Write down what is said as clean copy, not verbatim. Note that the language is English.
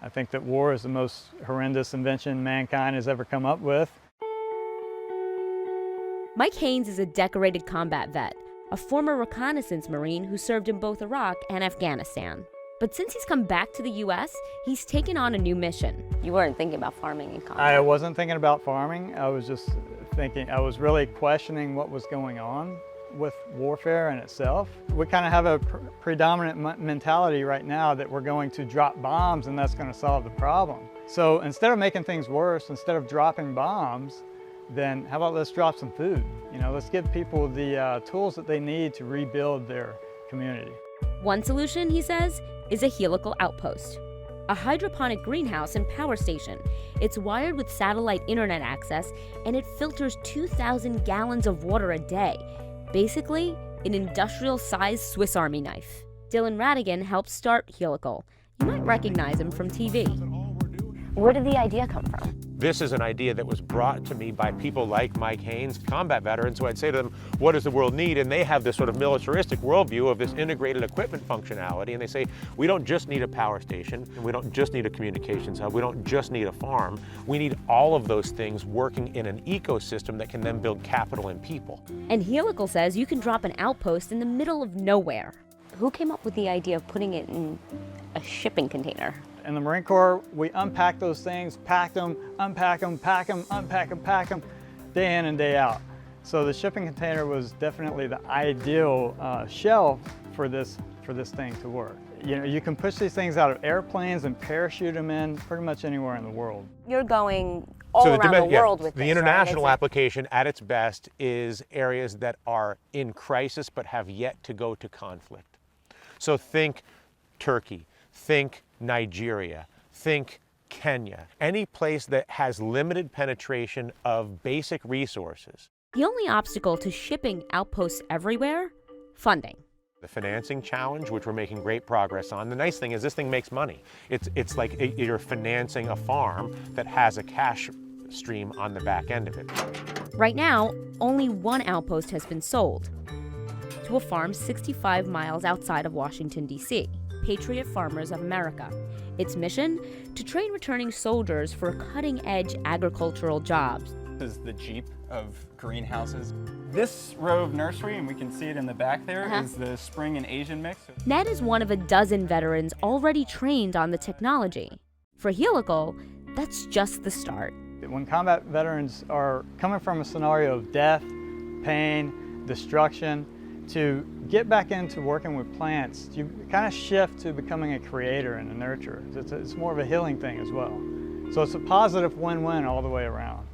I think that war is the most horrendous invention mankind has ever come up with. Mike Haynes is a decorated combat vet, a former reconnaissance Marine who served in both Iraq and Afghanistan. But since he's come back to the U.S., he's taken on a new mission. You weren't thinking about farming in combat? I wasn't thinking about farming. I was just thinking, I was really questioning what was going on with warfare in itself. We kind of have a predominant mentality right now that we're going to drop bombs and that's going to solve the problem. So instead of making things worse, instead of dropping bombs, then how about let's drop some food? You know, let's give people the tools that they need to rebuild their community. One solution, he says, is a helical outpost, a hydroponic greenhouse and power station. It's wired with satellite internet access and it filters 2,000 gallons of water a day. Basically, an industrial-sized Swiss Army knife. Dylan Radigan helped start Helical. You might recognize him from TV. Where did the idea come from? This is an idea that was brought to me by people like Mike Haynes, combat veterans, who I'd say to them, what does the world need? And they have this sort of militaristic worldview of this integrated equipment functionality. And they say, we don't just need a power station, and we don't just need a communications hub, we don't just need a farm. We need all of those things working in an ecosystem that can then build capital and people. And Helical says you can drop an outpost in the middle of nowhere. Who came up with the idea of putting it in a shipping container? In the Marine Corps, we unpack those things, pack them, unpack them, pack them, unpack them, pack them, day in and day out. So the shipping container was definitely the ideal shelf for this thing to work. You know, you can push these things out of airplanes and parachute them in pretty much anywhere in the world. You're going all around the world with this, the international right? application at its best is areas that are in crisis but have yet to go to conflict. So think Turkey, think Nigeria, think Kenya, any place that has limited penetration of basic resources. The only obstacle to shipping outposts everywhere? Funding. The financing challenge, which we're making great progress on. The nice thing is this thing makes money. It's like you're financing a farm that has a cash stream on the back end of it. Right now, only one outpost has been sold to a farm 65 miles outside of Washington, D.C., Patriot Farmers of America. Its mission? To train returning soldiers for cutting-edge agricultural jobs. This is the Jeep of greenhouses. This row of nursery, and we can see it in the back there, is the spring and Asian mix. Ned is one of a dozen veterans already trained on the technology. For Helical, that's just the start. When combat veterans are coming from a scenario of death, pain, destruction, to get back into working with plants, you kind of shift to becoming a creator and a nurturer. It's more of a healing thing as well. So it's a positive win-win all the way around.